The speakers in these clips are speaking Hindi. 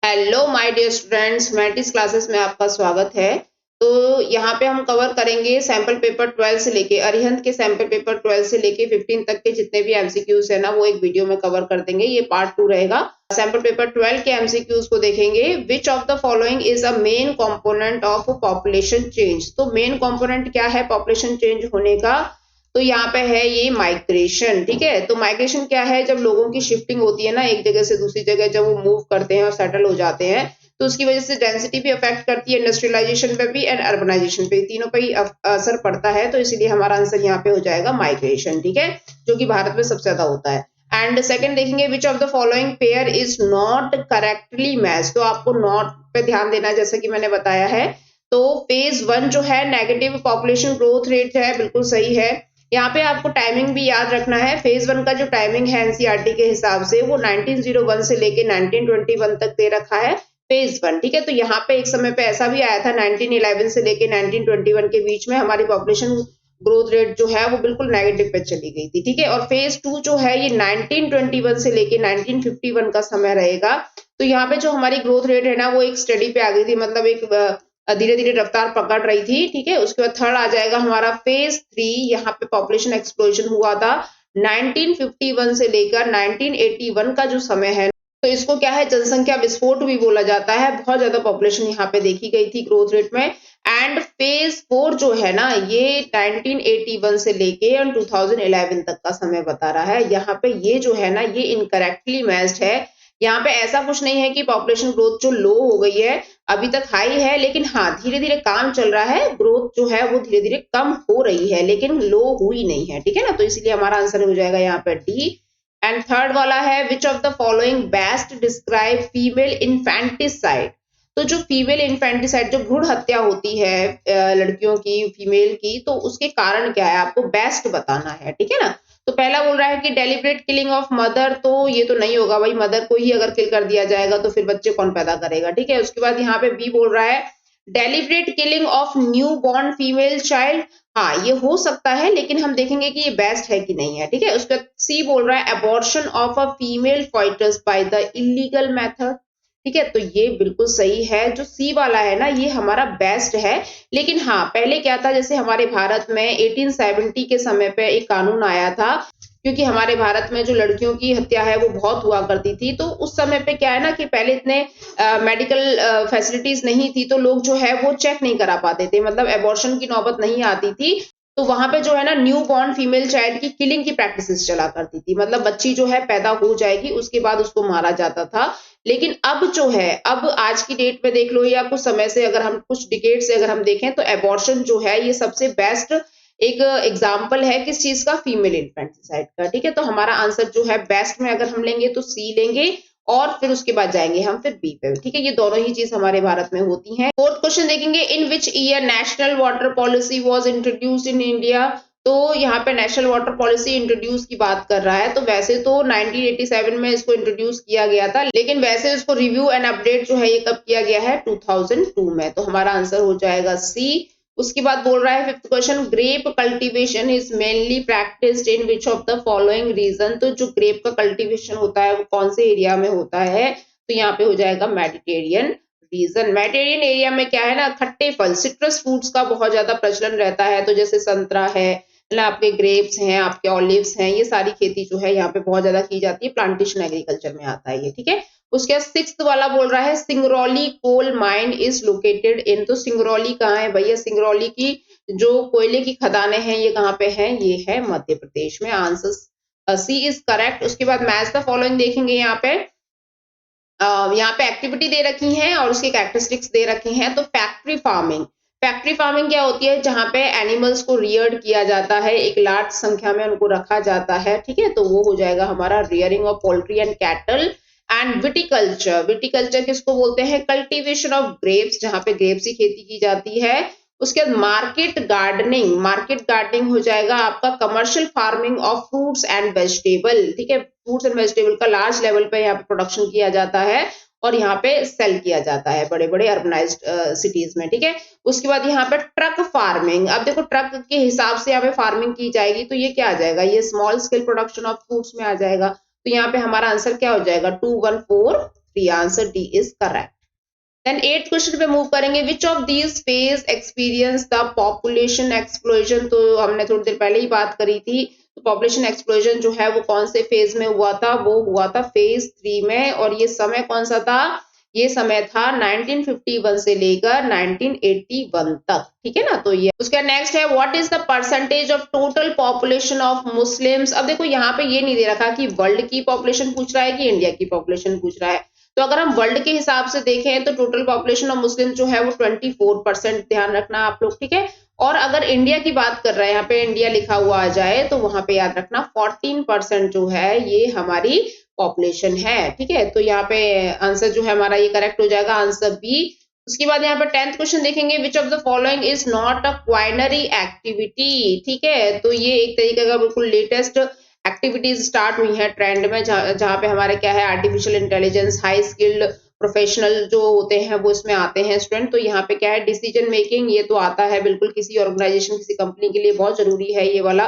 हेलो माय डियर स्टूडेंट्स, मैटिस क्लासेस में आपका स्वागत है। तो यहाँ पे हम कवर करेंगे सैंपल पेपर 12 से लेके अरिहंत के सैंपल पेपर 12 से लेके 15 तक के जितने भी एमसीक्यूज है ना, वो एक वीडियो में कवर कर देंगे। ये पार्ट 2 रहेगा। सैंपल पेपर 12 के एमसीक्यूज को देखेंगे। Which of the following is a main component of population change. तो मेन कंपोनेंट क्या है पॉपुलेशन चेंज होने का? तो यहाँ पे है ये माइग्रेशन। ठीक है, तो माइग्रेशन क्या है? जब लोगों की शिफ्टिंग होती है ना एक जगह से दूसरी जगह, जब वो मूव करते हैं और सेटल हो जाते हैं, तो उसकी वजह से डेंसिटी भी अफेक्ट करती है, इंडस्ट्रियलाइजेशन पे भी एंड अर्बनाइजेशन पे, तीनों पे ही असर पड़ता है। तो इसीलिए हमारा आंसर यहाँ पे हो जाएगा माइग्रेशन। ठीक है, जो कि भारत में सबसे ज्यादा होता है। एंड सेकंड देखेंगे, which of the following pair is not correctly match. तो आपको नॉट पे ध्यान देना है, जैसे कि मैंने बताया है। तो फेज 1 जो है नेगेटिव पॉपुलेशन ग्रोथ रेट है, बिल्कुल सही है। यहाँ पे आपको टाइमिंग भी याद रखना है। फेज 1 का जो टाइमिंग है एनसीईआरटी के हिसाब से वो 1901 से लेके 1921 तक दे रखा है फेज 1। ठीक है, तो यहाँ पे एक समय पे ऐसा भी आया था 1911 से लेके 1921 के बीच में हमारी पॉपुलेशन ग्रोथ रेट जो है वो बिल्कुल नेगेटिव पे चली गई थी। ठीक है, और फेज 2 जो है ये 1921 से लेके 1951 का समय रहेगा। तो यहाँ पे जो हमारी ग्रोथ रेट है ना वो एक स्टडी पे आ गई थी, मतलब एक धीरे धीरे रफ्तार पकड़ रही थी। ठीक है, उसके बाद थर्ड आ जाएगा हमारा फेज 3। यहाँ पे पॉपुलेशन एक्सप्लोजन हुआ था 1951 से लेकर 1981 का जो समय है, तो इसको क्या है जनसंख्या विस्फोट भी बोला जाता है। बहुत ज्यादा पॉपुलेशन यहाँ पे देखी गई थी ग्रोथ रेट में। एंड फेज 4 जो है ना ये 1981 से लेके 2011 तक का समय बता रहा है। यहाँ पे ये जो है ना ये इनकरेक्टली मैच्ड है। यहाँ पे ऐसा कुछ नहीं है कि पॉपुलेशन ग्रोथ जो लो हो गई है, अभी तक हाई है, लेकिन हाँ धीरे धीरे काम चल रहा है, ग्रोथ जो है वो धीरे धीरे कम हो रही है, लेकिन लो हुई नहीं है। ठीक है ना, तो इसलिए हमारा आंसर हो जाएगा यहाँ पे डी। एंड थर्ड वाला है, which of the following best describe female infanticide. तो जो फीमेल इन्फेंटिसाइड, जो भ्रूण हत्या होती है लड़कियों की, फीमेल की, तो उसके कारण क्या है आपको बेस्ट बताना है। ठीक है ना, तो पहला बोल रहा है कि डेलिब्रेट किलिंग ऑफ मदर। तो ये तो नहीं होगा भाई, मदर को ही अगर किल कर दिया जाएगा तो फिर बच्चे कौन पैदा करेगा। ठीक है, उसके बाद यहाँ पे बी बोल रहा है deliberate killing of new born female child. हाँ ये हो सकता है, लेकिन हम देखेंगे कि ये बेस्ट है कि नहीं है। ठीक है, उसके बाद सी बोल रहा है abortion of a female foetus by the illegal method. ठीक है, तो ये बिल्कुल सही है। जो सी वाला है ना ये हमारा बेस्ट है, लेकिन हाँ पहले क्या था, जैसे हमारे भारत में 1870 के समय पे एक कानून आया था, क्योंकि हमारे भारत में जो लड़कियों की हत्या है वो बहुत हुआ करती थी। तो उस समय पे क्या है ना कि पहले इतने मेडिकल फैसिलिटीज नहीं थी, तो लोग जो है वो चेक नहीं करा पाते थे, मतलब एबॉर्शन की नौबत नहीं आती थी। तो वहां पे जो है ना न्यू बॉर्न फीमेल चाइल्ड की किलिंग की प्रैक्टिसेस चला करती थी, मतलब बच्ची जो है पैदा हो जाएगी उसके बाद उसको मारा जाता था। लेकिन अब जो है, अब आज की डेट में देख लो या कुछ समय से, अगर हम कुछ डिकेड से अगर हम देखें, तो एबॉर्शन जो है ये सबसे बेस्ट एक एग्जाम्पल है किस चीज का, फीमेल इन्फेंटिसाइड का। ठीक है, तो हमारा आंसर जो है बेस्ट में अगर हम लेंगे तो सी लेंगे, और फिर उसके बाद जाएंगे हम फिर बी पे। ठीक है, ये दोनों ही चीज हमारे भारत में होती हैं। फोर्थ क्वेश्चन देखेंगे, in which year national water policy was introduced in India. तो यहाँ पे नेशनल वाटर पॉलिसी इंट्रोड्यूस की बात कर रहा है। तो वैसे तो 1987 में इसको इंट्रोड्यूस किया गया था, लेकिन वैसे इसको रिव्यू एंड अपडेट जो है ये कब किया गया है, 2002 में। तो हमारा आंसर हो जाएगा सी। उसके बाद बोल रहा है fifth question, grape cultivation is mainly practised in which of the following region. तो जो ग्रेप का कल्टीवेशन होता है वो कौन से एरिया में होता है, तो यहाँ पे हो जाएगा मेडिटेरियन रीजन। मेडिटेरियन एरिया में क्या है ना, खट्टे फल, सिट्रस फ्रूट्स का बहुत ज्यादा प्रचलन रहता है। तो जैसे संतरा है ना, आपके ग्रेप्स हैं, आपके ऑलिव्स हैं, ये सारी खेती जो है यहाँ पे बहुत ज्यादा की जाती है, प्लांटेशन एग्रीकल्चर में आता है ये। ठीक है, उसके बाद सिक्स्थ वाला बोल रहा है Singrauli coal mine is located in. तो सिंगरौली कहाँ है भैया, सिंगरौली की जो कोयले की खदानें हैं ये कहाँ पे हैं, ये है मध्य प्रदेश में। Answer C is correct. उसके बाद मैच द फॉलोइंग देखेंगे, यहाँ पे एक्टिविटी दे रखी है और उसके कैरेक्टरिस्टिक्स दे रखे हैं। तो फैक्ट्री फार्मिंग, फैक्ट्री फार्मिंग क्या होती है, जहां पे एनिमल्स को रियर्ड किया जाता है, एक लार्ज संख्या में उनको रखा जाता है। ठीक है, तो वो हो जाएगा हमारा rearing of poultry and cattle. And viticulture, viticulture किसको बोलते हैं, कल्टीवेशन ऑफ ग्रेप्स, जहां पे ग्रेप्स की खेती की जाती है। उसके बाद मार्केट गार्डनिंग, मार्केट गार्डनिंग हो जाएगा आपका commercial farming of fruits and vegetable. ठीक है, फ्रूट्स एंड वेजिटेबल का लार्ज लेवल पे यहाँ पे प्रोडक्शन किया जाता है और यहाँ पे सेल किया जाता है बड़े बड़े अर्बनाइज्ड सिटीज में। ठीक है, उसके बाद यहाँ पे ट्रक फार्मिंग। अब देखो ट्रक के हिसाब से यहाँ पे फार्मिंग की जाएगी, तो ये क्या आ जाएगा, ये small scale production of fruits में आ जाएगा। तो यहाँ पे हमारा आंसर क्या हो जाएगा, 214 3 answer D is correct. Then 8th question पे मूव करेंगे, which of these phase experience the population explosion. तो हमने थोड़ी देर पहले ही बात करी थी, तो पॉपुलेशन एक्सप्लोजन जो है वो कौन से फेज में हुआ था, वो हुआ था फेज 3 में, और ये समय कौन सा था, ये समय था 1951 से लेकर 1981 तक, ठीक है ना। तो ये उसका नेक्स्ट है, what is the percentage of total population of Muslims. अब देखो यहाँ पे ये नहीं दे रखा कि वर्ल्ड की पॉपुलेशन पूछ रहा है कि इंडिया की पॉपुलेशन पूछ रहा है। तो अगर हम वर्ल्ड के हिसाब से देखें तो टोटल पॉपुलेशन ऑफ मुस्लिम जो है वो 24%, ध्यान रखना आप लोग, ठीक है। और अगर इंडिया की बात कर रहे हैं, यहाँ पे इंडिया लिखा हुआ आ जाए तो वहां पे याद रखना 14% जो है ये हमारी पॉपुलेशन है, ठीक है। तो यहाँ पे आंसर जो है हमारा ये करेक्ट हो जाएगा, आंसर बी। उसके बाद यहाँ पे 10th क्वेश्चन देखेंगे, which of the following is not a quinary activity, ठीक है। तो ये एक तरीके का बिल्कुल लेटेस्ट एक्टिविटीज स्टार्ट हुई है ट्रेंड में, जहाँ पे हमारे क्या है, artificial intelligence, high skilled professional जो होते हैं वो इसमें आते हैं स्टूडेंट। तो यहाँ पे क्या है, डिसीजन मेकिंग, ये तो आता है बिल्कुल, किसी ऑर्गेनाइजेशन, किसी कंपनी के लिए बहुत जरूरी है ये वाला,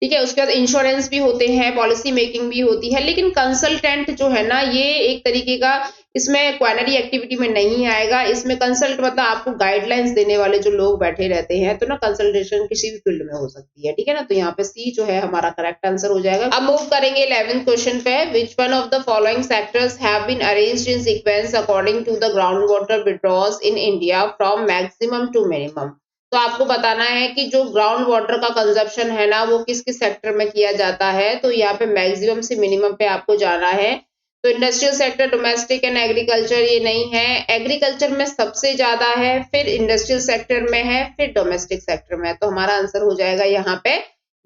ठीक है। उसके बाद इंश्योरेंस भी होते हैं, पॉलिसी मेकिंग भी होती है, लेकिन कंसल्टेंट जो है ना, ये एक तरीके का इसमें क्वाइनरी एक्टिविटी में नहीं आएगा। इसमें कंसल्ट मतलब आपको गाइडलाइंस देने वाले जो लोग बैठे रहते हैं, तो ना कंसल्टेशन किसी भी फील्ड में हो सकती है, ठीक है ना। तो यहाँ पे सी जो है हमारा करेक्ट आंसर हो जाएगा। अब मूव करेंगे 11th क्वेश्चन पे, which one of the following sectors have been arranged in sequence according to the ground water withdraws in India from maximum to minimum. तो आपको बताना है कि जो ग्राउंड वाटर का कंजप्शन है ना, वो किस किस सेक्टर में किया जाता है। तो यहाँ पे मैक्सिमम से मिनिमम पे आपको जाना है। तो industrial sector, domestic and agriculture ये नहीं है, एग्रीकल्चर में सबसे ज्यादा है, फिर इंडस्ट्रियल सेक्टर में है, फिर डोमेस्टिक सेक्टर में है। तो हमारा आंसर हो जाएगा यहाँ पे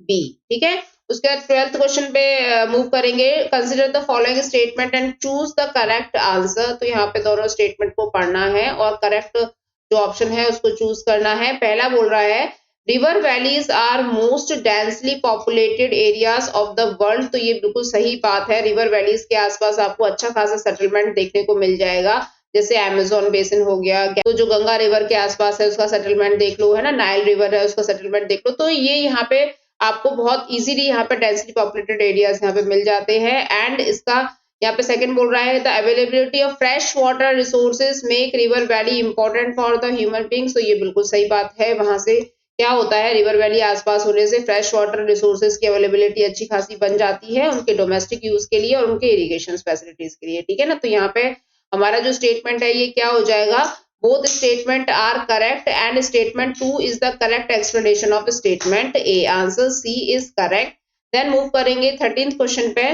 बी, ठीक है। उसके बाद 12th क्वेश्चन पे मूव करेंगे, consider the following statement and choose the correct answer. तो यहाँ पे दोनों स्टेटमेंट को पढ़ना है और करेक्ट जो ऑप्शन है उसको चूज करना है। पहला बोल रहा है, river valleys are most densely populated areas of the world. तो ये बिल्कुल सही बात है, रिवर वैलीज के आसपास आपको अच्छा खासा सेटलमेंट देखने को मिल जाएगा, जैसे अमेज़न बेसिन हो गया, तो जो गंगा रिवर के आसपास है उसका सेटलमेंट देख लो, है ना, नाइल रिवर है उसका सेटलमेंट देख लो। तो ये यहाँ पे आपको बहुत इजीली यहाँ पे डेंसली पॉपुलेटेड एरियाज यहाँ पे मिल जाते हैं। एंड इसका यहाँ पे सेकंड बोल रहा है, the availability of fresh water resources make river valley important for the human beings. तो ये बिल्कुल सही बात है, वहां से क्या होता है, रिवर वैली आसपास होने से फ्रेश वाटर रिसोर्सेज की अवेलेबिलिटी अच्छी खासी बन जाती है उनके डोमेस्टिक यूज के लिए और उनके इरिगेशन फैसिलिटीज के लिए, ठीक है ना। तो यहाँ पे हमारा जो स्टेटमेंट है ये क्या हो जाएगा, both statement are correct and statement 2 is the correct explanation of statement A, answer C is correct. Then move करेंगे 13th क्वेश्चन पे,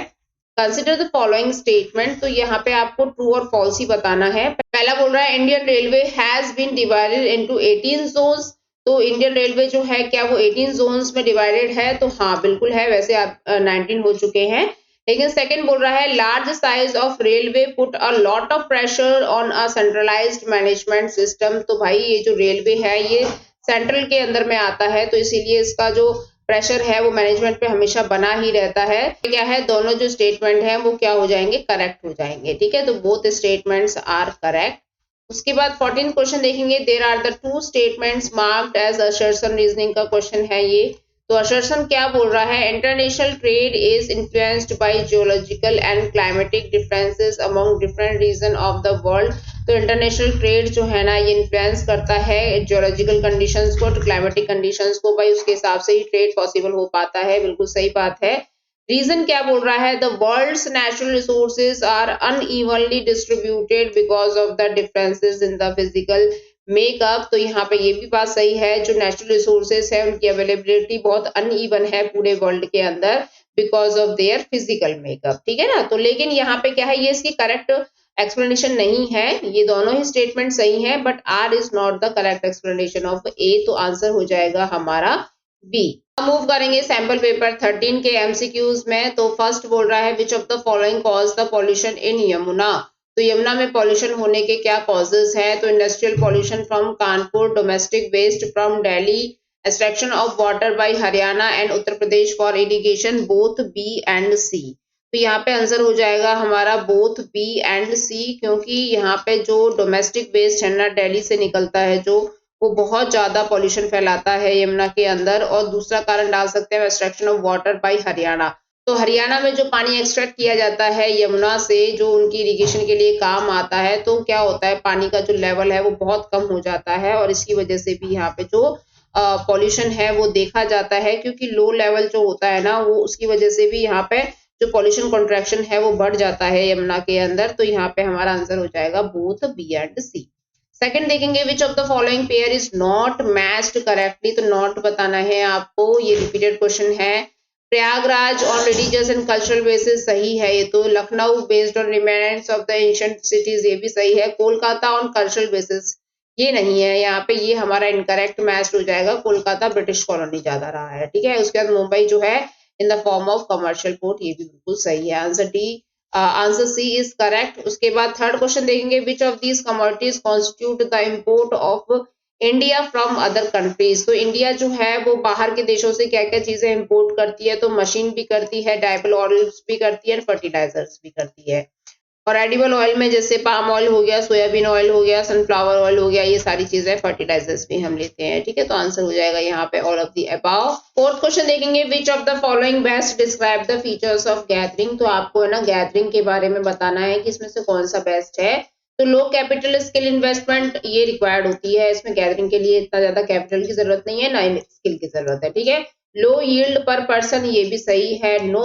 कंसिडर द फॉलोइंग स्टेटमेंट। तो यहाँ पे आपको ट्रू और फॉल्स ही बताना है। पहला बोल रहा है, Indian railway has been divided into 18 zones. तो इंडियन रेलवे जो है क्या वो 18 जोन्स में डिवाइडेड है, तो हाँ बिल्कुल है, वैसे आप 19 हो चुके हैं। लेकिन सेकंड बोल रहा है, large size of railway put a lot of pressure on a centralised management system. तो भाई ये जो रेलवे है ये सेंट्रल के अंदर में आता है, तो इसीलिए इसका जो प्रेशर है वो मैनेजमेंट पे हमेशा बना ही रहता है। क्या है, दोनों जो स्टेटमेंट है वो क्या हो जाएंगे, करेक्ट हो जाएंगे, ठीक है। तो बोथ स्टेटमेंट्स आर करेक्ट। उसके बाद 14 क्वेश्चन देखेंगे, there are the two statements marked as assertion, reasoning का क्वेश्चन है ये। तो असर्शन क्या बोल रहा है, international trade is influenced by geological and climatic differences among different region of the world. तो इंटरनेशनल ट्रेड जो है ना ये इन्फ्लुएंस करता है जियोलॉजिकल कंडीशंस को, क्लाइमेटिक कंडीशंस को, भाई उसके हिसाब से ही ट्रेड पॉसिबल हो पाता है, बिल्कुल सही बात है। रीजन क्या बोल रहा है, the world's natural resources are unevenly distributed because of the differences in the physical makeup. तो यहाँ पे ये भी बात सही है, जो नेचुरल रिसोर्सेज है उनकी अवेलेबिलिटी बहुत अनइवन है पूरे वर्ल्ड के अंदर because of their physical makeup, ठीक है ना। तो लेकिन यहाँ पे क्या है, ये इसकी करेक्ट एक्सप्लेनेशन नहीं है, ये दोनों ही स्टेटमेंट सही है, but R is not the correct explanation of A. तो आंसर हो जाएगा हमारा बी। मूव करेंगे सैंपल पेपर 13 के एमसीक्यूज में। तो फर्स्ट बोल रहा है, which of the following cause the pollution in Yamuna. तो यमुना में पॉल्यूशन होने के क्या कॉजेज है, तो industrial pollution from Kanpur, domestic waste from Delhi, extraction of water by Haryana and Uttar Pradesh for irrigation, both B and C. तो यहाँ पे आंसर हो जाएगा हमारा बोथ बी एंड सी, क्योंकि यहाँ पे जो डोमेस्टिक वेस्ट है ना दिल्ली से निकलता है जो, वो बहुत ज्यादा पॉल्यूशन फैलाता है यमुना के अंदर। और दूसरा कारण डाल सकते हैं extraction of water by Haryana. तो हरियाणा में जो पानी एक्सट्रैक्ट किया जाता है यमुना से, जो उनकी इरिगेशन के लिए काम आता है, तो क्या होता है पानी का जो लेवल है वो बहुत कम हो जाता है और इसकी वजह से भी यहाँ पे जो पॉल्यूशन है वो देखा जाता है, क्योंकि लो लेवल जो होता है ना वो उसकी वजह से भी यहाँ पे जो पॉल्यूशन कंट्रैक्शन है वो बढ़ जाता है यमुना के अंदर। तो यहाँ पे हमारा आंसर हो जाएगा both B and C. Second देखेंगे, which of the following pair is not matched correctly, तो नॉट बताना है आपको, ये रिपीटेड क्वेश्चन है। Prayagraj on religious and cultural basis सही है ये तो। Lucknow based on remnants of the ancient cities ये भी सही है। कोलकाता ऑन कल्चरल बेसिस ये नहीं है, यहाँ पे ये हमारा इनकरेक्ट मैच हो जाएगा। कोलकाता ब्रिटिश कॉलोनी ज्यादा रहा है, ठीक है। उसके बाद मुंबई जो है in the form of commercial port, ये भी बिल्कुल सही है। Answer D, answer C is correct. उसके बाद थर्ड क्वेश्चन देखेंगे, which of these commodities constitute the import of India from other countries, तो इंडिया जो है वो बाहर के देशों से क्या क्या चीजें इंपोर्ट करती है, तो मशीन भी करती है, डायबल ऑयल्स भी करती है, फर्टिलाइजर्स भी करती है। और एडिबल ऑयल में जैसे पाम ऑयल हो गया, सोयाबीन ऑयल हो गया, सनफ्लावर ऑयल हो गया, ये सारी चीजें फर्टिलाइजर्स भी हम लेते हैं, ठीक है। तो आंसर हो जाएगा यहाँ पे all of the above. Fourth question देखेंगे, which of the following best describe the features of gathering, तो आपको है ना गैदरिंग के बारे में बताना है कि इसमें से कौन सा बेस्ट है। तो लो कैपिटल स्किल इन्वेस्टमेंट ये रिक्वायर्ड होती है, इसमें गैदरिंग के लिए इतना ज्यादा कैपिटल की जरूरत नहीं है, ना स्किल की जरूरत है, ठीक है। लो यील्ड पर पर्सन ये भी सही है। No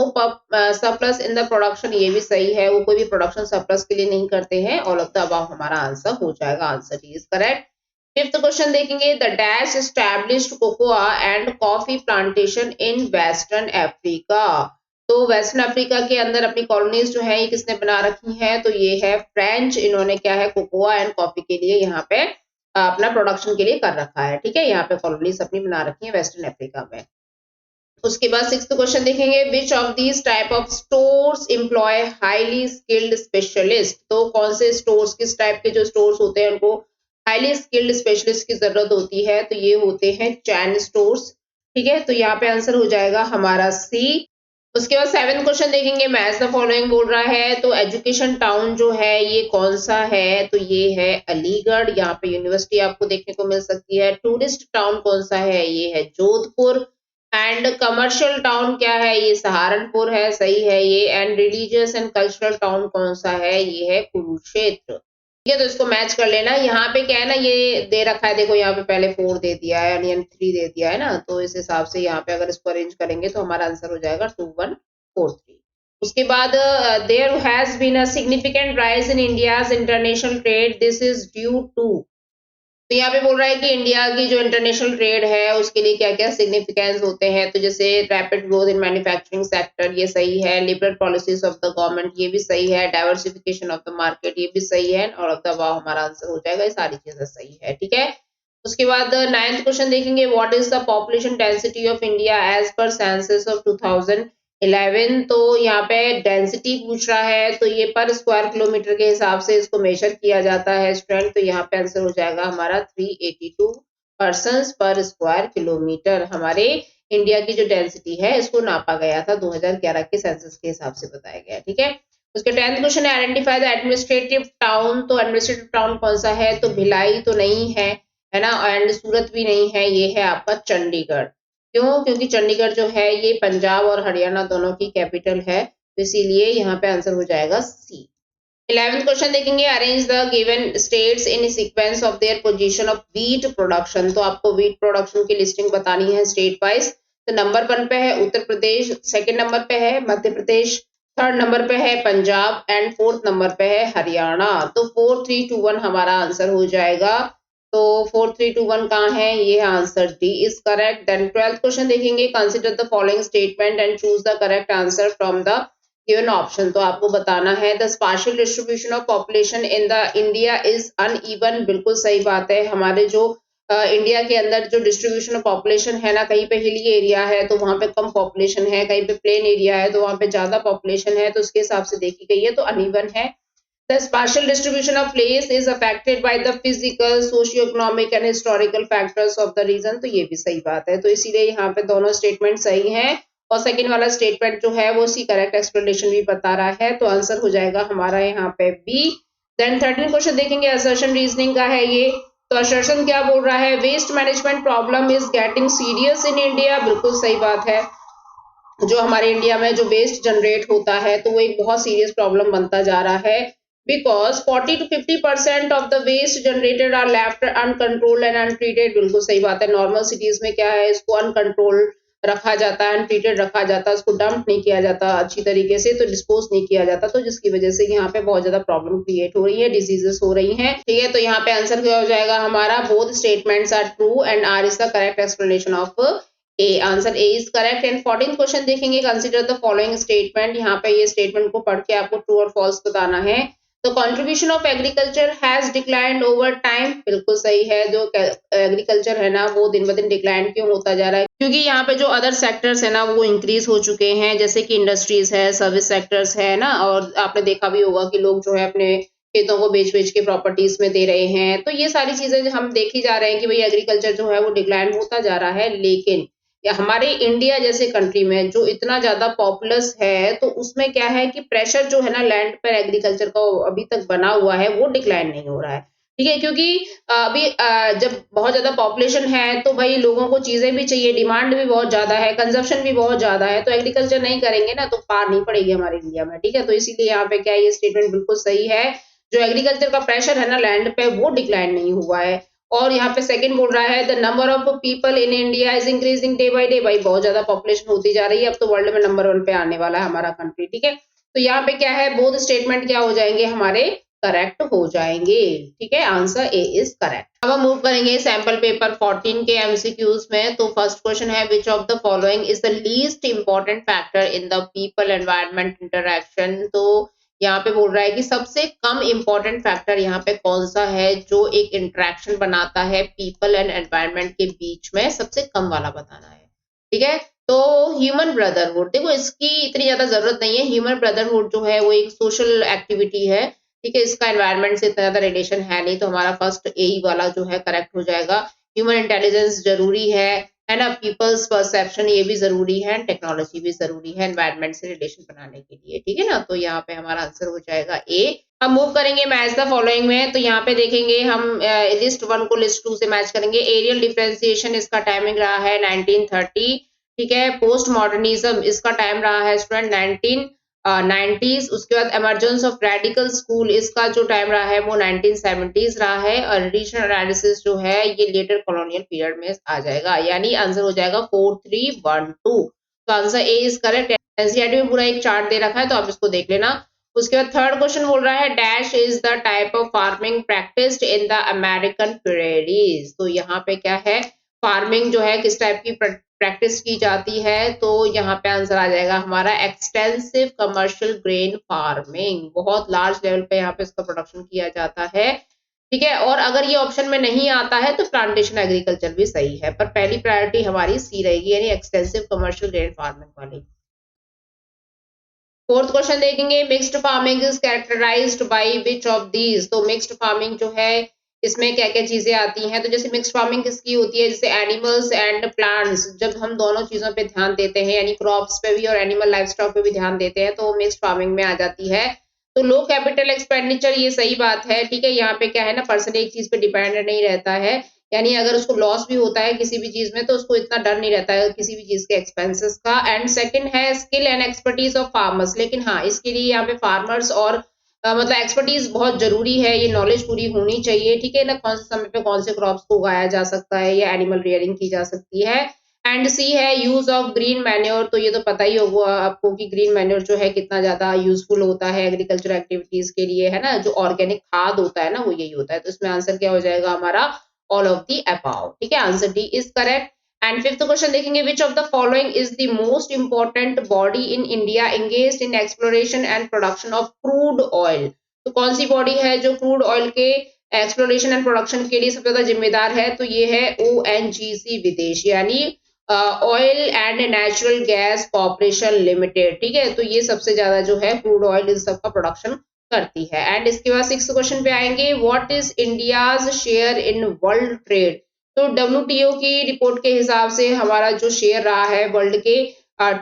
surplus in the production ये भी सही है, वो कोई भी प्रोडक्शन सरप्लस के लिए नहीं करते हैं। ऑल ऑफ द अबव हमारा आंसर हो जाएगा, answer D is correct. Fifth question देखेंगे, the dash established cocoa and coffee plantation in western Africa, तो वेस्टर्न अफ्रीका के अंदर अपनी कॉलोनीज जो है ये किसने बना रखी हैं, तो ये है फ्रेंच। इन्होंने क्या है कोकोआ एंड कॉफी के लिए यहाँ पे अपना प्रोडक्शन के लिए कर रखा है, ठीक है। यहाँ पे कॉलोनीज अपनी बना रखी है वेस्टर्न अफ्रीका में। उसके बाद सिक्स्थ क्वेश्चन देखेंगे, which of these type of stores employ highly skilled specialist, तो कौन से स्टोर्स, किस टाइप के जो स्टोर्स होते हैं उनको हाईली स्किल्ड स्पेशलिस्ट की जरूरत होती है, तो ये होते हैं चैन स्टोर्स, ठीक है। तो यहाँ पे आंसर हो जाएगा हमारा सी। उसके बाद सेवेंथ क्वेश्चन देखेंगे, मैच द फॉलोइंग बोल रहा है, तो एजुकेशन टाउन जो है ये कौन सा है, तो ये है अलीगढ़, यहाँ पे यूनिवर्सिटी आपको देखने को मिल सकती है। टूरिस्ट टाउन कौन सा है, ये है जोधपुर। एंड कमर्शियल टाउन क्या है, ये सहारनपुर है, सही है ये। And religious and cultural town कौन सा है, ये है कुरुक्षेत्र, ठीक है। तो इसको मैच कर लेना। यहाँ पे क्या है ना, ये दे रखा है, देखो यहाँ पे पहले 4 दे दिया है, यानी 3 दे दिया है ना, तो इस हिसाब से यहाँ पे अगर इसको अरेंज करेंगे तो हमारा आंसर हो जाएगा 2 1 4 3। उसके बाद there has been a significant rise in India's international trade, this is due to, तो यहाँ पे बोल रहा है कि इंडिया की जो इंटरनेशनल ट्रेड है उसके लिए क्या क्या सिग्निफिकेंस होते हैं, तो जैसे rapid growth in manufacturing sector ये सही है, liberal policies of the government ये भी सही है, डाइवर्सिफिकेशन ऑफ द मार्केट ये भी सही है, और ऑफ द अबव हमारा आंसर हो जाएगा, ये सारी चीजें सही है, ठीक है। उसके बाद 9th क्वेश्चन देखेंगे, what is the population density of India as per census of 2011, तो यहाँ पे डेंसिटी पूछ रहा है, तो ये पर स्क्वायर किलोमीटर के हिसाब से इसको मेजर किया जाता है स्टूडेंट, तो यहाँ पे आंसर हो जाएगा हमारा 382 पर्सन्स पर स्क्वायर किलोमीटर। हमारे इंडिया की जो डेंसिटी है इसको नापा गया था 2011 के सेंसस के हिसाब से बताया गया, ठीक है। उसके 10th क्वेश्चन है, आइडेंटिफाई द एडमिनिस्ट्रेटिव टाउन, तो एडमिनिस्ट्रेटिव टाउन कौन सा है, तो भिलाई तो नहीं है ना, एंड सूरत भी नहीं है, ये है आपका चंडीगढ़। क्यों, क्योंकि चंडीगढ़ जो है ये पंजाब और हरियाणा दोनों की कैपिटल है, तो इसीलिए यहाँ पे आंसर हो जाएगा सी। 11th क्वेश्चन देखेंगे, arrange the given states in sequence of their position of wheat production, तो आपको व्हीट प्रोडक्शन की लिस्टिंग बतानी है स्टेट वाइज। तो नंबर 1 पे है उत्तर प्रदेश, सेकंड नंबर पे है मध्य प्रदेश, थर्ड नंबर पे है पंजाब, एंड फोर्थ नंबर पे है हरियाणा। तो 4 3 2 1 हमारा आंसर हो जाएगा। तो 4 3 2 1 कहाँ है, ये answer D is correct. Then 12th question देखेंगे, consider the following statement and choose the correct answer from the given option, तो आपको बताना है, the spatial distribution of population in the India is uneven, बिल्कुल सही बात है। हमारे जो इंडिया के अंदर जो डिस्ट्रीब्यूशन ऑफ पॉपुलेशन है ना, कहीं पे हिली एरिया है तो वहां पे कम पॉपुलेशन है, कहीं पे प्लेन एरिया है तो वहां पे ज्यादा पॉपुलेशन है, तो उसके हिसाब से देखी गई है, तो अनइवन है। The spatial distribution of place is affected by the physical, socio-economic and historical factors of the region, तो ये भी सही बात है, तो इसीलिए यहाँ पे दोनों स्टेटमेंट सही हैं, और सेकंड वाला स्टेटमेंट जो है वो सी करेक्ट एक्सप्लेनेशन भी बता रहा है, तो आंसर हो जाएगा हमारा यहाँ पे बी। देन 13 क्वेश्चन देखेंगे, असर्शन रीजनिंग का है ये, तो असर्शन क्या बोल रहा है, waste management problem is getting serious in India, बिल्कुल सही बात है। जो हमारे इंडिया में जो वेस्ट जनरेट होता है तो वो एक बहुत सीरियस प्रॉब्लम बनता जा रहा है because 40 to 50% of the waste generated are left uncontrolled and untreated. बिल्कुल सही बात है। नॉर्मल सिटीज में क्या है, इसको अनकंट्रोल रखा जाता है, अनट्रीटेड रखा जाता है, उसको डंप नहीं किया जाता अच्छी तरीके से, तो डिस्पोज नहीं किया जाता, तो जिसकी वजह से यहाँ पे बहुत ज्यादा प्रॉब्लम क्रिएट हो रही है, डिजीजेस हो रही हैं। ठीक है, तो यहाँ पे आंसर क्या हो जाएगा हमारा, both statements are true and R is the correct explanation of A. Answer A is correct. And 14th question देखेंगे, कंसीडर द फॉलोइंग स्टेटमेंट। यहाँ पे ये स्टेटमेंट को पढ़ के आपको ट्रू और फॉल्स बताना है। तो contribution of agriculture has declined over time, बिल्कुल सही है। जो एग्रीकल्चर है ना वो दिन ब दिन डिक्लाइन क्यों होता जा रहा है, क्योंकि यहाँ पे जो अदर सेक्टर्स है ना वो इंक्रीज हो चुके हैं, जैसे कि इंडस्ट्रीज है, सर्विस सेक्टर्स है ना, और आपने देखा भी होगा कि लोग जो है अपने खेतों को बेच बेच के प्रॉपर्टीज में दे रहे हैं। तो ये सारी चीजें हम देखी जा रहे हैं कि भाई एग्रीकल्चर जो है वो डिक्लाइन होता जा रहा है। लेकिन या हमारे इंडिया जैसे कंट्री में जो इतना ज्यादा पॉपुलस है, तो उसमें क्या है कि प्रेशर जो है ना लैंड पर एग्रीकल्चर का अभी तक बना हुआ है वो डिक्लाइन नहीं हो रहा है। ठीक है, क्योंकि अभी जब बहुत ज्यादा पॉपुलेशन है तो भाई लोगों को चीजें भी चाहिए, डिमांड भी बहुत ज्यादा है, कंजप्शन भी बहुत ज्यादा है, तो एग्रीकल्चर नहीं करेंगे ना तो पार नहीं पड़ेगी हमारे इंडिया में। ठीक है, तो इसीलिए यहाँ पे क्या है, ये स्टेटमेंट बिल्कुल सही है। जो एग्रीकल्चर का प्रेशर है ना लैंड पे वो डिक्लाइन नहीं हुआ है। और यहाँ पे सेकंड बोल रहा है, the number of people in India is increasing day by day. भाई बहुत ज्यादा पॉपुलेशन होती जा रही है, अब तो वर्ल्ड में नंबर 1 पे आने वाला है हमारा कंट्री। ठीक है, तो यहाँ पे क्या है, बोथ स्टेटमेंट क्या हो जाएंगे हमारे, करेक्ट हो जाएंगे। ठीक है, आंसर ए इज करेक्ट। अब हम मूव करेंगे सैंपल पेपर 14 के एमसीक्यूज में। तो फर्स्ट क्वेश्चन है, which of the following is the least important factor in the people environment interaction. तो यहाँ पे बोल रहा है कि सबसे कम इंपॉर्टेंट फैक्टर यहाँ पे कौन सा है जो एक इंटरेक्शन बनाता है पीपल एंड एनवायरनमेंट के बीच में, सबसे कम वाला बताना है। ठीक है, तो ह्यूमन ब्रदरहुड, देखो इसकी इतनी ज्यादा जरूरत नहीं है। ह्यूमन ब्रदरहुड जो है वो एक सोशल एक्टिविटी है। ठीक है, इसका एनवायरनमेंट से इतना ज्यादा रिलेशन है नहीं, तो हमारा फर्स्ट ए वाला जो है करेक्ट हो जाएगा। ह्यूमन इंटेलिजेंस जरूरी है ना, पीपल्स परसेप्शन ये भी जरूरी है, टेक्नोलॉजी भी जरूरी है एनवायरनमेंट से रिलेशन बनाने के लिए। ठीक है ना, तो यहाँ पे हमारा आंसर हो जाएगा ए। हम मूव करेंगे मैच द फॉलोइंग में। तो यहाँ पे देखेंगे हम लिस्ट 1 को लिस्ट 2 से मैच करेंगे। एरियल डिफरेंशिएशन इसका टाइमिंग रहा है 1930। ठीक है, पोस्ट मॉडर्निज्म इसका टाइम रहा है स्टूडेंट 1990s। उसके बाद एमरजेंस ऑफ रेडिकल स्कूल इसका जो टाइम रहा है वो 1970s रहा है। और रीजनल एनालिसिस जो है ये लेटर कॉलोनियल पीरियड में आ जाएगा, यानी आंसर हो जाएगा 4312। तो answer A is correct. NCERT में पूरा एक चार्ट दे रखा है तो आप इसको देख लेना। उसके बाद थर्ड क्वेश्चन बोल रहा है, dash is the type of farming practised in the American prairies. तो यहाँ पे क्या है, फार्मिंग जो है किस टाइप की प्रैक्टिस की जाती है, तो यहाँ पे आंसर आ जाएगा हमारा एक्सटेंसिव कमर्शियल ग्रेन फार्मिंग। बहुत लार्ज लेवल पे यहाँ पे इसका प्रोडक्शन किया जाता है। ठीक है, और अगर ये ऑप्शन में नहीं आता है तो प्लांटेशन एग्रीकल्चर भी सही है, पर पहली प्रायोरिटी हमारी सी रहेगी, यानी एक्सटेंसिव कमर्शियल ग्रेन फार्मिंग वाली। फोर्थ क्वेश्चन देखेंगे, mixed farming is characterised by which of these. तो मिक्स्ड फार्मिंग जो है इसमें क्या क्या चीजें आती हैं, तो जैसे मिक्स्ड फार्मिंग किसकी होती है, जैसे एनिमल्स एंड प्लांट्स, जब हम दोनों चीजों पे ध्यान देते हैं, यानी क्रॉप्स पे भी और एनिमल लाइफ स्टॉक पे भी ध्यान देते हैं, तो वो मिक्स्ड फार्मिंग में आ जाती है। तो लो कैपिटल एक्सपेंडिचर ये सही बात है। ठीक है, यहाँ पे क्या है ना, पर्सन एक चीज पे डिपेंड नहीं रहता है, यानी अगर उसको लॉस भी होता है किसी भी चीज में तो उसको इतना डर नहीं रहता है किसी भी चीज के एक्सपेंसेस का। एंड सेकंड है skill and expertise of farmers. लेकिन हाँ, इसके लिए यहाँ पे फार्मर्स और मतलब एक्सपर्टीज बहुत जरूरी है, ये नॉलेज पूरी होनी चाहिए। ठीक है ना, कौन से समय पे कौन से क्रॉप्स को उगाया जा सकता है या एनिमल रियरिंग की जा सकती है। एंड सी है यूज ऑफ ग्रीन मैन्योर। तो ये तो पता ही होगा आपको कि ग्रीन मैन्योर जो है कितना ज्यादा यूजफुल होता है एग्रीकल्चर एक्टिविटीज के लिए, है ना, जो ऑर्गेनिक खाद होता है ना वो यही होता है। तो इसमें आंसर क्या हो जाएगा हमारा, ऑल ऑफ दी अबाव। ठीक है, answer D is correct. And fifth question देखेंगे, which of the following is the most important body in India engaged in exploration and production of crude oil. तो कौन सी बॉडी है जो क्रूड ऑयल के एक्सप्लोरेशन एंड प्रोडक्शन के लिए सबसे ज्यादा जिम्मेदार है, तो ये है ओएनजीसी विदेश, यानी oil and natural gas corporation limited. ठीक है, तो ये सबसे ज्यादा जो है क्रूड ऑयल इन सब का प्रोडक्शन करती है। एंड इसके बाद सिक्स क्वेश्चन पे आएंगे, what is India's share in world trade. तो डब्ल्यूटीओ की रिपोर्ट के हिसाब से हमारा जो शेयर रहा है वर्ल्ड के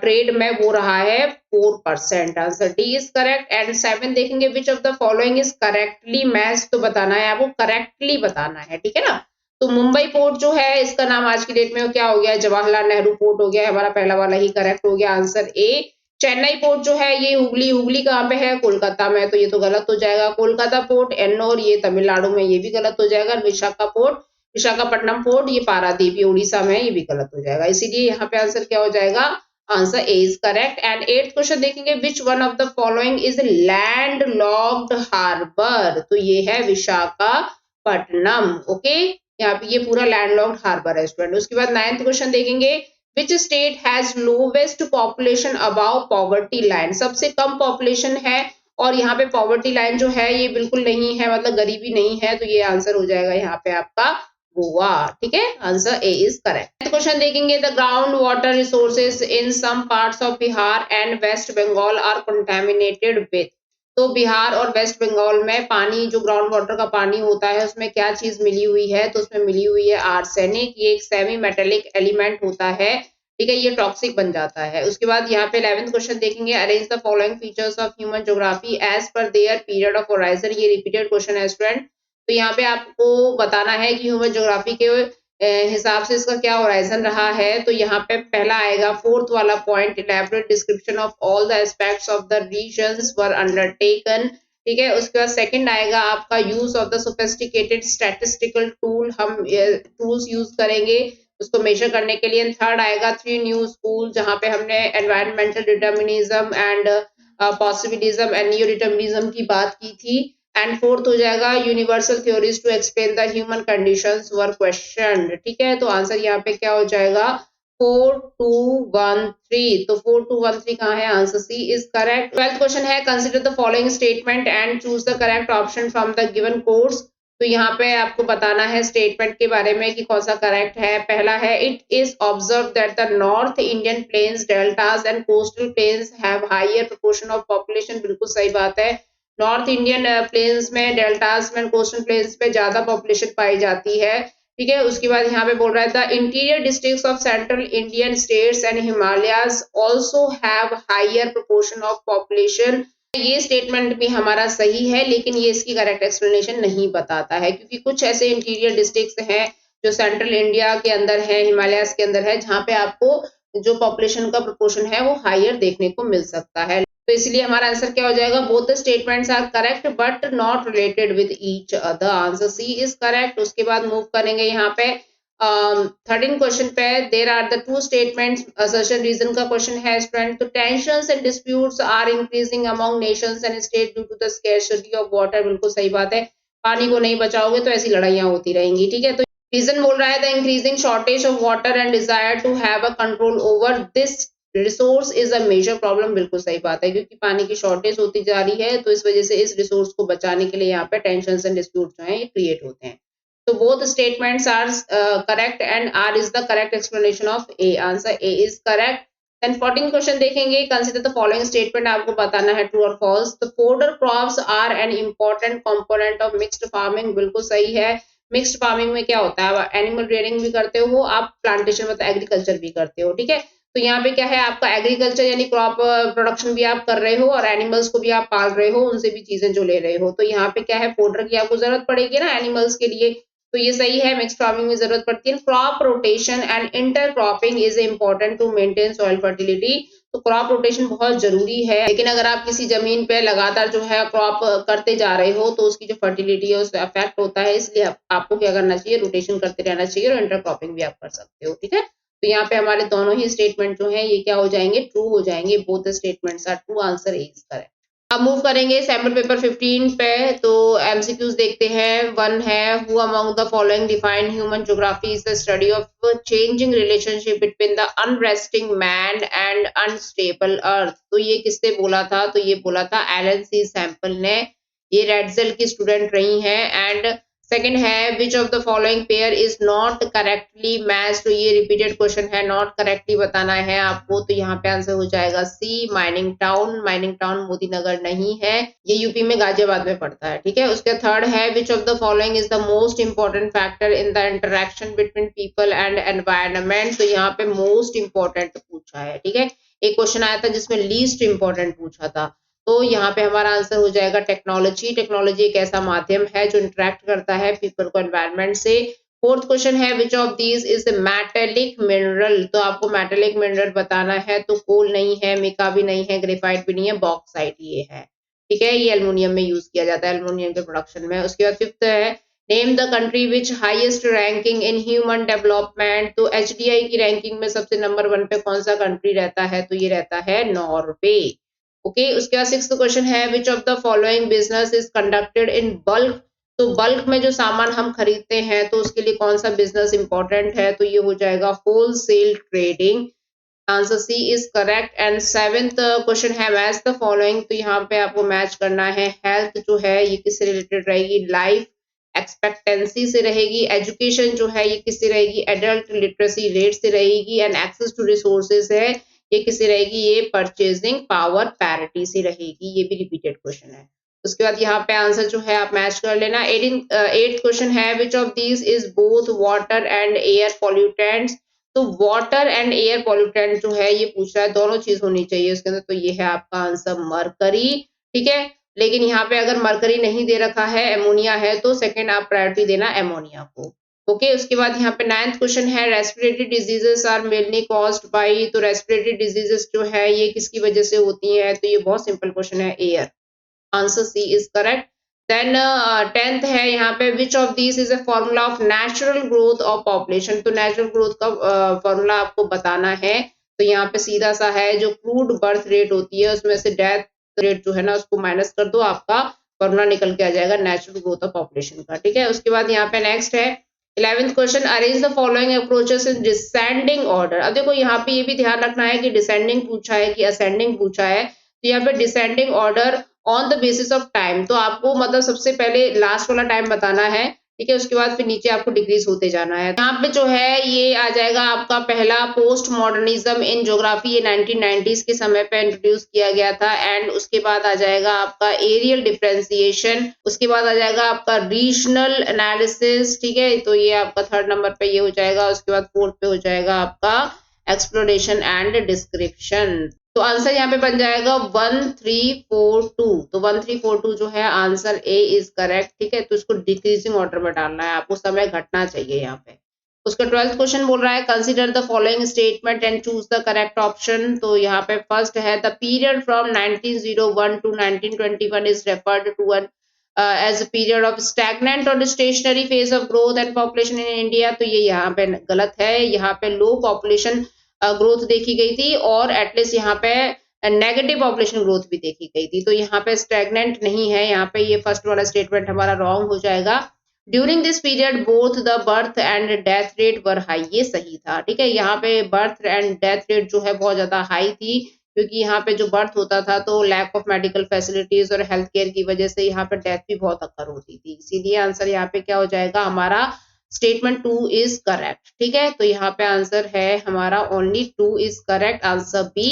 ट्रेड में वो रहा है 4%। Answer D is correct. And 7 देखेंगे, which of the following is correctly match. तो बताना है आपको, करेक्टली बताना है। ठीक है ना, तो मुंबई पोर्ट जो है इसका नाम आज की डेट में क्या हो गया, जवाहरलाल नेहरू पोर्ट हो गया, हमारा पहला वाला ही करेक्ट हो गया आंसर ए। चेन्नई पोर्ट जो है ये हुगली, हुगली कहाँ पे है, कोलकाता में, तो ये तो गलत हो जाएगा। कोलकाता पोर्ट एन्नोर, ये तमिलनाडु में, ये भी गलत हो जाएगा। विशाखापट्टनम पोर्ट ये पारादीप, ये उड़ीसा में, ये भी गलत हो जाएगा। इसीलिए यहाँ पे आंसर क्या हो जाएगा, answer A is correct. And 8th question देखेंगे, which one of the following is land locked harbour, तो ये है विशाखापट्टनम। ओके, यहाँ पे ये पूरा लैंडलॉक्ड हार्बर है स्टूडेंट। उसके बाद 9th क्वेश्चन देखेंगे, which state has lowest population above poverty line, सबसे कम पॉपुलेशन है और यहाँ पे पॉवर्टी लाइन जो है ये बिल्कुल नहीं है, मतलब गरीबी नहीं है, तो ये आंसर हो जाएगा यहाँ पे आपका गोवा। ठीक है, answer A is correct. Question देखेंगे, the ground water resources in some parts of Bihar and West Bengal are contaminated with, तो बिहार और वेस्ट बंगाल में पानी, जो ग्राउंड वाटर का पानी होता है उसमें क्या चीज मिली हुई है, तो उसमें मिली हुई है आर्सेनिक, ये एक सेमी मेटेलिक एलिमेंट होता है। ठीक है, ये टॉक्सिक बन जाता है। उसके बाद यहाँ पे 11th क्वेश्चन देखेंगे, arrange the following features of human geography as per their period of horizon, ये रिपीटेड क्वेश्चन है स्टूडेंट। तो यहाँ पे आपको बताना है कि ह्यूमन ज्योग्राफी के हिसाब से इसका क्या होराइजन रहा है। तो यहाँ पे पहला आएगा 4th वाला point, elaborate description of all the aspects of the regions were undertaken. ठीक है, उसके बाद सेकंड आएगा आपका use of the sophisticated statistical tool, हम टूल्स यूज करेंगे उसको मेजर करने के लिए। थर्ड आएगा 3 न्यू स्कूल, जहाँ पे हमने environmental determinism and possibilism and new determinism की बात की थी। एंड फोर्थ हो जाएगा universal theories to explain the human conditions were questioned. ठीक है, तो आंसर यहाँ पे क्या हो जाएगा, 4213, तो 4213 कहाँ है, answer C is correct. 12th question है, consider the following statement and choose the correct option from the given course. तो यहाँ पे आपको बताना है स्टेटमेंट के बारे में कि कौन सा करेक्ट है। पहला है, it is observe that the north Indian plains, deltas and coastal plains have higher proportion of population, बिल्कुल सही बात है। नॉर्थ इंडियन प्लेन्स में, डेल्टास में, कोस्टल प्लेन्स पे ज्यादा पॉपुलेशन पाई जाती है। ठीक है, उसके बाद यहाँ पे बोल रहा है, the interior districts of central Indian states and Himalayas also have higher proportion of population. ये स्टेटमेंट भी हमारा सही है, लेकिन ये इसकी करेक्ट एक्सप्लेनेशन नहीं बताता है, क्योंकि कुछ ऐसे इंटीरियर डिस्ट्रिक्ट्स हैं जो सेंट्रल इंडिया के अंदर है, हिमालयाज के अंदर है, जहाँ पे आपको जो पॉपुलेशन का प्रोपोर्शन है वो हायर देखने को मिल सकता है। तो इसलिए हमारा आंसर क्या हो जाएगा, both the statements are correct but not related with each other, answer C is correct. उसके बाद मूव करेंगे यहाँ पे 13 क्वेश्चन पे, there are the two statements, assertion reason का क्वेश्चन है स्टूडेंट। तो tensions and disputes are increasing among nations and state due to the scarcity of water, बिल्कुल सही बात है, पानी को नहीं बचाओगे तो ऐसी लड़ाइयां होती रहेंगी। ठीक है, तो रीजन बोल रहा है the increasing shortage of water and desire to have a control over this resource is a major problem, बिल्कुल सही बात है, क्योंकि पानी की शॉर्टेज होती जा रही है, तो इस वजह से इस रिसोर्स को बचाने के लिए यहाँ पे टेंशन एंड डिस्प्यूट जो है ये क्रिएट होते हैं। तो both statements are correct and R is the correct explanation of A, answer A is correct. Then 14 question देखेंगे, कंसीडर द फॉलोइंग स्टेटमेंट, आपको बताना है ट्रू और false. The fodder crops are an important component of mixed farming, बिल्कुल सही है। मिक्स्ड फार्मिंग में क्या होता है, आप एनिमल रियरिंग भी करते हो, आप प्लांटेशन मतलब एग्रीकल्चर भी करते हो। ठीक है, तो यहाँ पे क्या है, आपका एग्रीकल्चर यानी क्रॉप प्रोडक्शन भी आप कर रहे हो और एनिमल्स को भी आप पाल रहे हो, उनसे भी चीजें जो ले रहे हो। तो यहाँ पे क्या है, फोडर की आपको जरूरत पड़ेगी ना एनिमल्स के लिए, तो ये सही है, मिक्स्ड फार्मिंग में जरूरत पड़ती है। Crop rotation and inter cropping is important to maintain soil fertility, तो क्रॉप रोटेशन बहुत जरूरी है, लेकिन अगर आप किसी जमीन पे लगातार जो है क्रॉप करते जा रहे हो तो उसकी जो फर्टिलिटी है उससे अफेक्ट होता है, इसलिए आपको क्या करना चाहिए, रोटेशन करते रहना चाहिए और इंटर क्रॉपिंग भी आप कर सकते हो। ठीक है, तो यहाँ पे हमारे दोनों ही स्टेटमेंट जो है ये क्या हो जाएंगे, ट्रू हो जाएंगे, both statements are true, answer A is correct. अब मूव करेंगे सैंपल पेपर 15 पे, तो एमसीक्यूज देखते हैं। वन है, who among the following define human geography is the study of changing relationship between the unresting man and unstable earth, तो ये किसने बोला था, तो ये बोला था एलन सी सैंपल ने, ये रेडजेल की स्टूडेंट रही हैं। एंड सेकंड है, which of the following pair is not correctly match, तो ये रिपीटेड क्वेश्चन है, नॉट करेक्टली बताना है आपको, तो यहाँ पे आंसर हो जाएगा C, mining town. Mining town Modinagar नहीं है, ये यूपी में गाजियाबाद में पड़ता है। ठीक है, उसके थर्ड है, which of the following is the most important factor in the interaction between people and environment, तो यहाँ पे मोस्ट इंपॉर्टेंट पूछा है। ठीक है, एक क्वेश्चन आया था जिसमें लीस्ट इंपॉर्टेंट पूछा था, तो यहाँ पे हमारा आंसर हो जाएगा टेक्नोलॉजी। टेक्नोलॉजी एक ऐसा माध्यम है जो इंटरेक्ट करता है पीपल को एनवायरनमेंट से, फोर्थ क्वेश्चन है which of these is metallic mineral, तो आपको मेटेलिक मिनरल बताना है, तो कोल नहीं है, मिका भी नहीं है, ग्रेफाइट भी नहीं है, बॉक्साइट ये है। ठीक है, ये एल्युमिनियम में यूज किया जाता है, एल्युमिनियम के प्रोडक्शन में। उसके बाद फिफ्थ है name the country which highest ranking in human development, तो एचडीआई की रैंकिंग में सबसे नंबर 1 पे कौन सा कंट्री रहता है, तो ये रहता है नॉर्वे। ओके, उसके बाद सिक्स्थ क्वेश्चन है which of the following business is conducted in bulk, तो बल्क में जो सामान हम खरीदते हैं तो उसके लिए कौन सा बिजनेस इंपॉर्टेंट है, तो ये हो जाएगा wholesale trading. Answer C is correct. And seventh question है मैच द फॉलोइंग, तो यहाँ पे आपको मैच करना है। हेल्थ जो है ये किससे रिलेटेड रहेगी, लाइफ एक्सपेक्टेंसी से रहेगी। एजुकेशन जो है ये किससे रहेगी, एडल्ट लिटरेसी रेट से रहेगी। एंड एक्सेस टू रिसोर्सेज है ये किससे रहेगी, ये परचेजिंग पावर पैरिटी से रहेगी। ये भी रिपीटेड क्वेश्चन है। उसके बाद यहाँ पे आंसर जो है आप मैच कर लेना। एट क्वेश्चन है which of these is both water and air pollutants, तो वाटर एंड एयर पॉल्यूटेंट जो है ये पूछ रहा है, दोनों चीज होनी चाहिए उसके अंदर, तो ये है आपका आंसर मरकरी। ठीक है, लेकिन यहाँ पे अगर मरकरी नहीं दे रखा है, एमोनिया है, तो सेकंड आप प्रायोरिटी देना एमोनिया को। ओके, उसके बाद यहाँ पे 9th क्वेश्चन है respiratory diseases are mainly caused by, तो रेस्पिरेटरी डिजीजेस जो है ये किसकी वजह से होती है, तो ये बहुत सिंपल क्वेश्चन है, air. Answer C is correct. Then 10th है यहाँ पे which of this is a formula of natural growth of population, तो नेचुरल ग्रोथ का फॉर्मूला आपको बताना है। तो यहाँ पे सीधा सा है, जो क्रूड बर्थ रेट होती है उसमें से डेथ रेट जो है ना उसको माइनस कर दो, आपका फॉर्मूला निकल के आ जाएगा नेचुरल ग्रोथ ऑफ पॉपुलेशन का। ठीक है, उसके बाद यहाँ पे नेक्स्ट है 11th question arrange the following approaches in descending order. अब देखो यहाँ पे ये भी ध्यान रखना है कि डिसेंडिंग पूछा है कि असेंडिंग पूछा है, तो यहाँ पे descending order on the basis of time, तो आपको मतलब सबसे पहले लास्ट वाला टाइम बताना है। ठीक है, उसके बाद फिर नीचे आपको डिक्रीज होते जाना है। यहाँ पे जो है ये आ जाएगा आपका पहला पोस्ट मॉडर्निज्म इन ज्योग्राफी, ये 1990s के समय पे इंट्रोड्यूस किया गया था। एंड उसके बाद आ जाएगा आपका एरियल डिफरेंशिएशन, उसके बाद आ जाएगा आपका रीजनल एनालिसिस। ठीक है, तो ये आपका थर्ड नंबर पे ये हो जाएगा। उसके बाद फोर्थ पे हो जाएगा आपका एक्सप्लोरेशन एंड डिस्क्रिप्शन। तो आंसर यहाँ पे बन जाएगा 1342, तो 1342 जो है आंसर ए इज करेक्ट। ठीक है, तो इसको डिक्रीजिंग ऑर्डर में डालना है आपको, समय घटना चाहिए यहाँ पे। उसका 12th क्वेश्चन बोल रहा है consider the following statement and choose the correct option, तो यहाँ पे फर्स्ट है the period from 1901 to 1921 is referred to an age a period of stagnant और stationary phase of growth and population in India, तो ये यहाँ पे गलत है। यहाँ पे लो पॉपुलेशन ग्रोथ देखी गई थी और एटलीस्ट यहाँ पे नेगेटिव पॉपुलेशन ग्रोथ भी देखी गई थी, तो यहाँ पे स्टैग्नेंट नहीं है। यहाँ पे ये फर्स्ट वाला स्टेटमेंट हमारा रॉन्ग हो जाएगा। During this period both the birth and death rate were high, ये सही था। ठीक है, यहाँ पे बर्थ एंड डेथ रेट जो है बहुत ज्यादा हाई थी, क्योंकि यहाँ पे जो बर्थ होता था तो लैक ऑफ मेडिकल फैसिलिटीज और हेल्थ केयर की वजह से यहाँ पे डेथ भी बहुत अक्कर होती थी, इसीलिए आंसर यहाँ पे क्या हो जाएगा हमारा स्टेटमेंट 2 इज करेक्ट। ठीक है, तो यहाँ पे आंसर है हमारा only 2 is correct, answer B.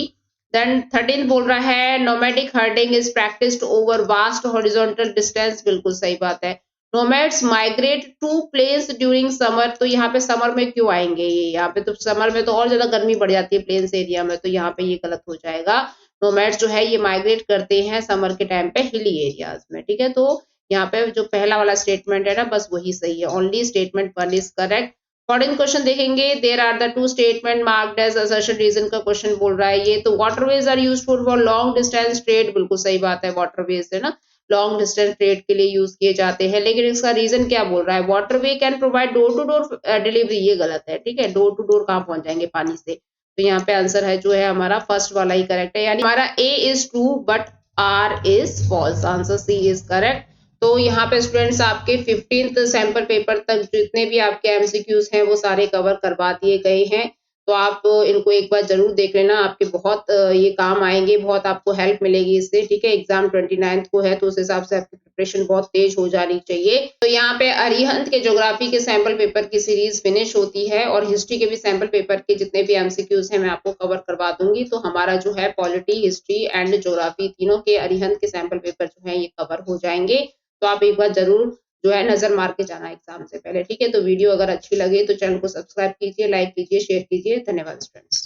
Then 13 बोल रहा है nomadic herding is practised over vast horizontal distance, बिल्कुल सही बात है। Nomads migrate to plains during summer, तो यहाँ पे समर में क्यों आएंगे ये, यहाँ पे तो समर में तो और ज्यादा गर्मी बढ़ जाती है प्लेन्स एरिया में, तो यहाँ पे ये गलत हो जाएगा। नोमैड्स जो है ये माइग्रेट करते हैं समर के टाइम पे हिली एरियाज में। ठीक है, तो यहाँ पे जो पहला वाला स्टेटमेंट है ना बस वही सही है, only statement 1 is correct. 14 question देखेंगे, there are the two statement marked as assertion reason का क्वेश्चन बोल रहा है ये, तो waterways are used for long distance trade, बिल्कुल सही बात है, वाटरवेज है ना लॉन्ग डिस्टेंस ट्रेड के लिए यूज किए जाते हैं, लेकिन इसका रीजन क्या बोल रहा है, waterway can provide door to door delivery, ये गलत है। ठीक है, डोर टू डोर कहाँ पहुंच जाएंगे पानी से, तो यहाँ पे आंसर है जो है हमारा फर्स्ट वाला ही करेक्ट है, यानी हमारा A is true but R is false, answer C is correct. तो यहाँ पे स्टूडेंट्स आपके 15th सैंपल पेपर तक जितने भी आपके एमसीक्यूज हैं वो सारे कवर करवा दिए गए हैं, तो आप इनको एक बार जरूर देख लेना, आपके बहुत ये काम आएंगे, बहुत आपको हेल्प मिलेगी इससे। ठीक है, एग्जाम 29 को है तो उस हिसाब से आपकी प्रिपरेशन बहुत तेज हो जानी चाहिए। तो यहाँ पे अरिहंत के ज्योग्राफी के सैंपल पेपर की सीरीज फिनिश होती है और हिस्ट्री के भी सैंपल पेपर के जितने भी एमसीक्यूज हैं मैं आपको कवर करवा दूंगी। तो हमारा जो है पॉलिटी, हिस्ट्री एंड ज्योग्राफी तीनों के अरिहंत के सैंपल पेपर जो है ये कवर हो जाएंगे, तो आप एक बार जरूर जो है नजर मार के जाना एग्जाम से पहले। ठीक है, तो वीडियो अगर अच्छी लगे तो चैनल को सब्सक्राइब कीजिए, लाइक कीजिए, शेयर कीजिए। धन्यवाद स्टूडेंट्स।